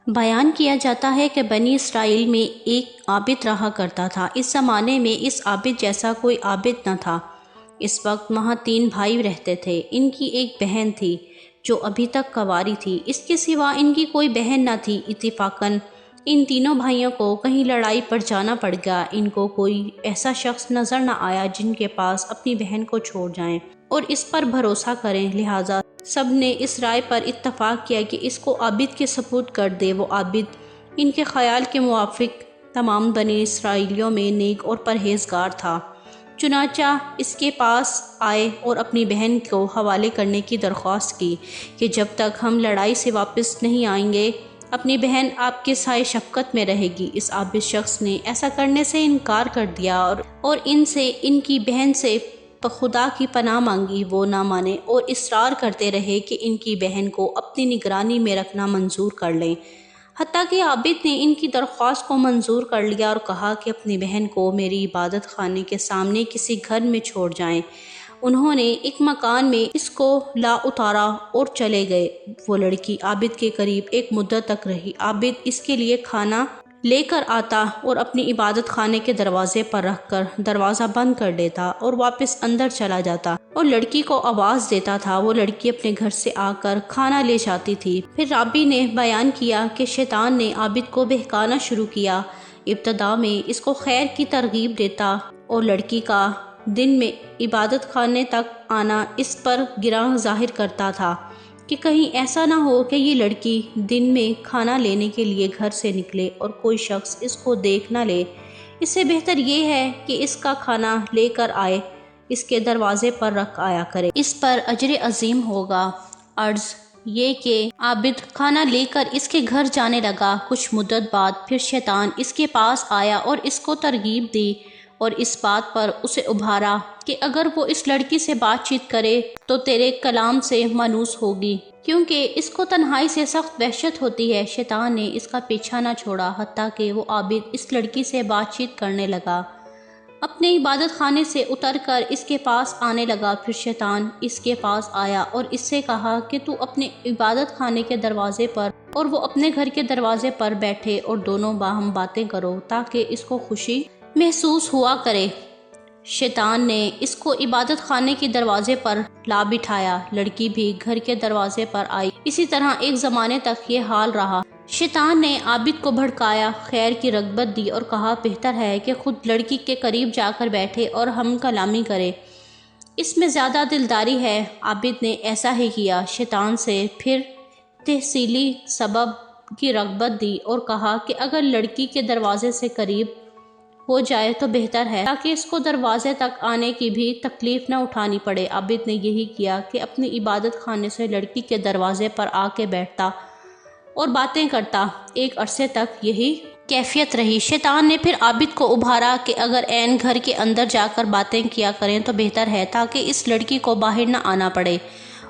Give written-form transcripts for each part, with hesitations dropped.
بیان کیا جاتا ہے کہ بنی اسرائیل میں ایک عابد رہا کرتا تھا۔ اس زمانے میں اس عابد جیسا کوئی عابد نہ تھا۔ اس وقت وہاں 3 بھائی رہتے تھے۔ ان کی ایک بہن تھی جو ابھی تک کنواری تھی۔ اس کے سوا ان کی کوئی بہن نہ تھی۔ اتفاقاً ان تینوں بھائیوں کو کہیں لڑائی پر جانا پڑ گیا۔ ان کو کوئی ایسا شخص نظر نہ آیا جن کے پاس اپنی بہن کو چھوڑ جائیں اور اس پر بھروسہ کریں، لہٰذا سب نے اس رائے پر اتفاق کیا کہ اس کو عابد کے سپرد کر دے۔ وہ عابد ان کے خیال کے موافق تمام بنی اسرائیلیوں میں نیک اور پرہیزگار تھا۔ چنانچہ اس کے پاس آئے اور اپنی بہن کو حوالے کرنے کی درخواست کی کہ جب تک ہم لڑائی سے واپس نہیں آئیں گے اپنی بہن آپ کے سائے شفقت میں رہے گی۔ اس عابد شخص نے ایسا کرنے سے انکار کر دیا اور ان کی بہن سے خدا کی پناہ مانگی۔ وہ نہ مانے اور اصرار کرتے رہے کہ ان کی بہن کو اپنی نگرانی میں رکھنا منظور کر لیں، حتیٰ کہ عابد نے ان کی درخواست کو منظور کر لیا اور کہا کہ اپنی بہن کو میری عبادت خانے کے سامنے کسی گھر میں چھوڑ جائیں۔ انہوں نے ایک مکان میں اس کو لا اتارا اور چلے گئے۔ وہ لڑکی عابد کے قریب ایک مدت تک رہی۔ عابد اس کے لیے کھانا لے کر آتا اور اپنی عبادت خانے کے دروازے پر رکھ کر دروازہ بند کر دیتا اور واپس اندر چلا جاتا اور لڑکی کو آواز دیتا تھا۔ وہ لڑکی اپنے گھر سے آ کر کھانا لے جاتی تھی۔ پھر رابی نے بیان کیا کہ شیطان نے عابد کو بہکانا شروع کیا۔ ابتدا میں اس کو خیر کی ترغیب دیتا اور لڑکی کا دن میں عبادت خانے تک آنا اس پر گراں ظاہر کرتا تھا کہ کہیں ایسا نہ ہو کہ یہ لڑکی دن میں کھانا لینے کے لیے گھر سے نکلے اور کوئی شخص اس کو دیکھ نہ لے۔ اس سے بہتر یہ ہے کہ اس کا کھانا لے کر آئے، اس کے دروازے پر رکھ آیا کرے، اس پر اجر عظیم ہوگا۔ عرض یہ کہ عابد کھانا لے کر اس کے گھر جانے لگا۔ کچھ مدت بعد پھر شیطان اس کے پاس آیا اور اس کو ترغیب دی اور اس بات پر اسے ابھارا کہ اگر وہ اس لڑکی سے بات چیت کرے تو تیرے کلام سے مانوس ہوگی، کیونکہ اس کو تنہائی سے سخت وحشت ہوتی ہے۔ شیطان نے اس کا پیچھا نہ چھوڑا حتیٰ کہ وہ عابد اس لڑکی سے بات چیت کرنے لگا، اپنے عبادت خانے سے اتر کر اس کے پاس آنے لگا۔ پھر شیطان اس کے پاس آیا اور اس سے کہا کہ تو اپنے عبادت خانے کے دروازے پر اور وہ اپنے گھر کے دروازے پر بیٹھے اور دونوں باہم باتیں کرو تاکہ اس کو خوشی محسوس ہوا کرے۔ شیطان نے اس کو عبادت خانے کے دروازے پر لا بٹھایا۔ لڑکی بھی گھر کے دروازے پر آئی۔ اسی طرح ایک زمانے تک یہ حال رہا۔ شیطان نے عابد کو بھڑکایا، خیر کی رغبت دی اور کہا بہتر ہے کہ خود لڑکی کے قریب جا کر بیٹھے اور ہم کلامی کرے، اس میں زیادہ دلداری ہے۔ عابد نے ایسا ہی کیا۔ شیطان سے پھر تحصیلی سبب کی رغبت دی اور کہا کہ اگر لڑکی کے دروازے سے قریب ہو جائے تو بہتر ہے تاکہ اس کو دروازے تک آنے کی بھی تکلیف نہ اٹھانی پڑے۔ عابد نے یہی کیا کہ اپنی عبادت خانے سے لڑکی کے دروازے پر آ کے بیٹھتا اور باتیں کرتا۔ ایک عرصے تک یہی کیفیت رہی۔ شیطان نے پھر عابد کو ابھارا کہ اگر عین گھر کے اندر جا کر باتیں کیا کریں تو بہتر ہے تاکہ اس لڑکی کو باہر نہ آنا پڑے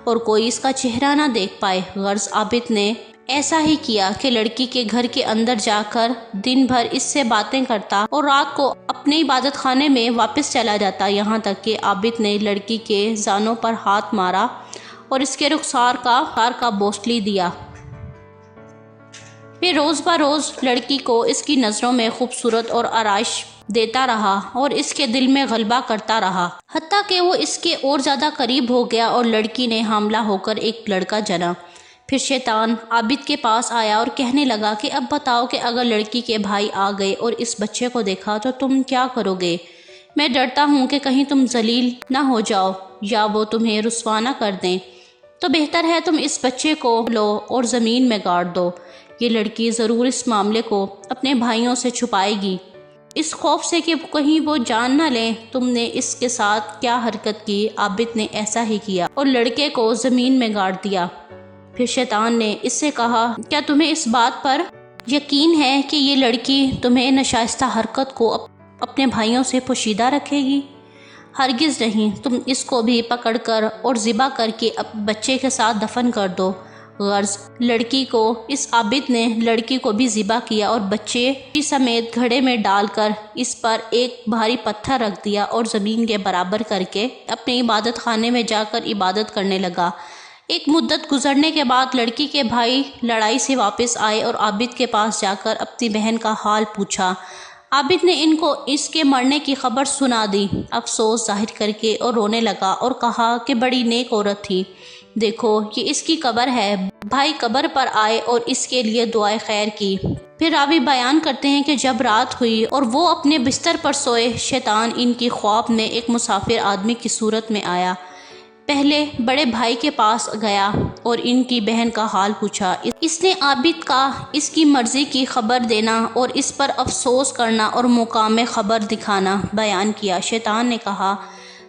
اور کوئی اس کا چہرہ نہ دیکھ پائے۔ غرض عابد نے ایسا ہی کیا کہ لڑکی کے گھر کے اندر جا کر دن بھر اس سے باتیں کرتا اور رات کو اپنے عبادت خانے میں واپس چلا جاتا، یہاں تک کہ عابد نے لڑکی کے زانوں پر ہاتھ مارا اور اس کے رخسار کا بوسلی دیا۔ پھر روز بروز لڑکی کو اس کی نظروں میں خوبصورت اور آرائش دیتا رہا اور اس کے دل میں غلبہ کرتا رہا، حتیٰ کہ وہ اس کے اور زیادہ قریب ہو گیا اور لڑکی نے حاملہ ہو کر ایک لڑکا جنا۔ پھر شیطان عابد کے پاس آیا اور کہنے لگا کہ اب بتاؤ کہ اگر لڑکی کے بھائی آ گئے اور اس بچے کو دیکھا تو تم کیا کرو گے؟ میں ڈرتا ہوں کہ کہیں تم ذلیل نہ ہو جاؤ یا وہ تمہیں رسوا نہ کر دیں، تو بہتر ہے تم اس بچے کو لو اور زمین میں گاڑ دو۔ یہ لڑکی ضرور اس معاملے کو اپنے بھائیوں سے چھپائے گی، اس خوف سے کہ کہیں وہ جان نہ لیں تم نے اس کے ساتھ کیا حرکت کی۔ عابد نے ایسا ہی کیا اور لڑکے کو زمین میں گاڑ دیا۔ پھر شیطان نے اس سے کہا کیا تمہیں اس بات پر یقین ہے کہ یہ لڑکی تمہیں ناشائستہ حرکت کو اپنے بھائیوں سے پوشیدہ رکھے گی؟ ہرگز نہیں، تم اس کو بھی پکڑ کر اور ذبح کر کے بچے کے ساتھ دفن کر دو۔ غرض لڑکی کو اس عابد نے لڑکی کو بھی ذبح کیا اور بچے سمیت گھڑے میں ڈال کر اس پر ایک بھاری پتھر رکھ دیا اور زمین کے برابر کر کے اپنے عبادت خانے میں جا کر عبادت کرنے لگا۔ ایک مدت گزرنے کے بعد لڑکی کے بھائی لڑائی سے واپس آئے اور عابد کے پاس جا کر اپنی بہن کا حال پوچھا۔ عابد نے ان کو اس کے مرنے کی خبر سنا دی، افسوس ظاہر کر کے، اور رونے لگا اور کہا کہ بڑی نیک عورت تھی، دیکھو یہ اس کی قبر ہے۔ بھائی قبر پر آئے اور اس کے لیے دعائے خیر کی۔ پھر راوی بیان کرتے ہیں کہ جب رات ہوئی اور وہ اپنے بستر پر سوئے، شیطان ان کی خواب میں ایک مسافر آدمی کی صورت میں آیا۔ پہلے بڑے بھائی کے پاس گیا اور ان کی بہن کا حال پوچھا۔ اس نے عابد کا اس کی مرضی کی خبر دینا اور اس پر افسوس کرنا اور مقام خبر دکھانا بیان کیا۔ شیطان نے کہا،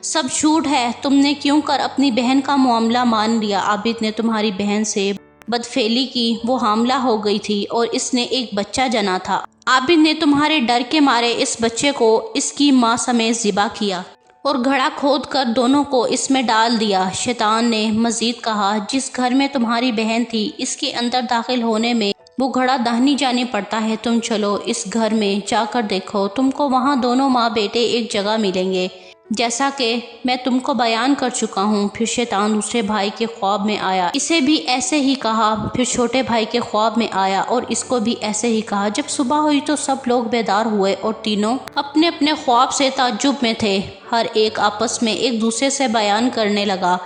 سب جھوٹ ہے، تم نے کیوں کر اپنی بہن کا معاملہ مان لیا؟ عابد نے تمہاری بہن سے بدفعلی کی، وہ حاملہ ہو گئی تھی اور اس نے ایک بچہ جنا تھا۔ عابد نے تمہارے ڈر کے مارے اس بچے کو اس کی ماں سمیت ذبح کیا اور گھڑا کھود کر دونوں کو اس میں ڈال دیا۔ شیطان نے مزید کہا، جس گھر میں تمہاری بہن تھی اس کے اندر داخل ہونے میں وہ گھڑا داہنی جانب پڑتا ہے، تم چلو اس گھر میں جا کر دیکھو، تم کو وہاں دونوں ماں بیٹے ایک جگہ ملیں گے، جیسا کہ میں تم کو بیان کر چکا ہوں۔ پھر شیطان دوسرے بھائی کے خواب میں آیا، اسے بھی ایسے ہی کہا۔ پھر چھوٹے بھائی کے خواب میں آیا اور اس کو بھی ایسے ہی کہا۔ جب صبح ہوئی تو سب لوگ بیدار ہوئے اور تینوں اپنے اپنے خواب سے تعجب میں تھے۔ ہر ایک آپس میں ایک دوسرے سے بیان کرنے لگا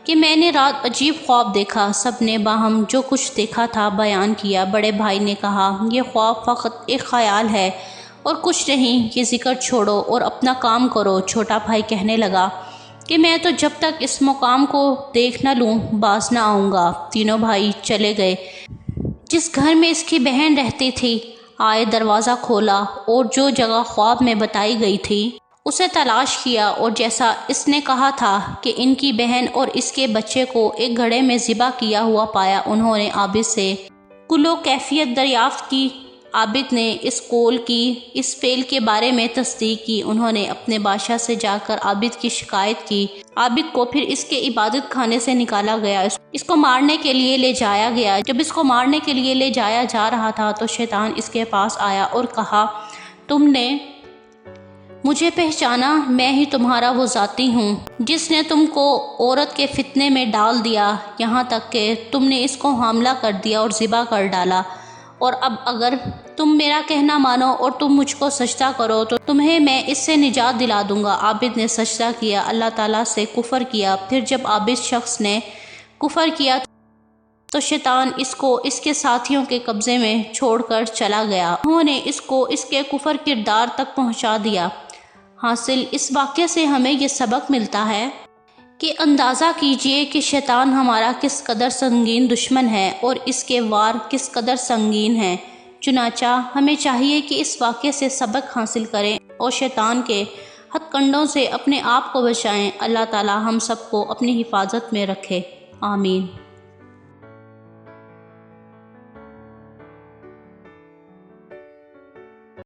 کہ میں نے رات عجیب خواب دیکھا۔ سب نے باہم جو کچھ دیکھا تھا بیان کیا۔ بڑے بھائی نے کہا، یہ خواب فقط ایک خیال ہے اور کچھ نہیں، یہ ذکر چھوڑو اور اپنا کام کرو۔ چھوٹا بھائی کہنے لگا کہ میں تو جب تک اس مقام کو دیکھ نہ لوں باز نہ آؤں گا۔ تینوں بھائی چلے گئے۔ جس گھر میں اس کی بہن رہتی تھی آئے، دروازہ کھولا اور جو جگہ خواب میں بتائی گئی تھی اسے تلاش کیا، اور جیسا اس نے کہا تھا کہ ان کی بہن اور اس کے بچے کو ایک گھڑے میں ذبح کیا ہوا پایا۔ انہوں نے عابد سے کل و کیفیت دریافت کی۔ عابد نے اس قول کی، اس فعل کے بارے میں تصدیق کی۔ انہوں نے اپنے بادشاہ سے جا کر عابد کی شکایت کی۔ عابد کو پھر اس کے عبادت خانے سے نکالا گیا، اس کو مارنے کے لیے لے جایا گیا۔ جب اس کو مارنے کے لیے لے جایا جا رہا تھا تو شیطان اس کے پاس آیا اور کہا، تم نے مجھے پہچانا، میں ہی تمہارا وہ ذاتی ہوں جس نے تم کو عورت کے فتنے میں ڈال دیا، یہاں تک کہ تم نے اس کو حاملہ کر دیا اور ذبح کر ڈالا، اور اب اگر تم میرا کہنا مانو اور تم مجھ کو سجدہ کرو تو تمہیں میں اس سے نجات دلا دوں گا۔ عابد نے سجدہ کیا، اللہ تعالیٰ سے کفر کیا۔ پھر جب عابد شخص نے کفر کیا تو شیطان اس کو اس کے ساتھیوں کے قبضے میں چھوڑ کر چلا گیا۔ انہوں نے اس کو اس کے کفر کردار تک پہنچا دیا۔ حاصل اس واقعے سے ہمیں یہ سبق ملتا ہے کہ اندازہ کیجئے کہ شیطان ہمارا کس قدر سنگین دشمن ہے اور اس کے وار کس قدر سنگین ہیں۔ چنانچہ ہمیں چاہیے کہ اس واقعے سے سبق حاصل کریں اور شیطان کے ہتھ کنڈوں سے اپنے آپ کو بچائیں۔ اللہ تعالی ہم سب کو اپنی حفاظت میں رکھے، آمین۔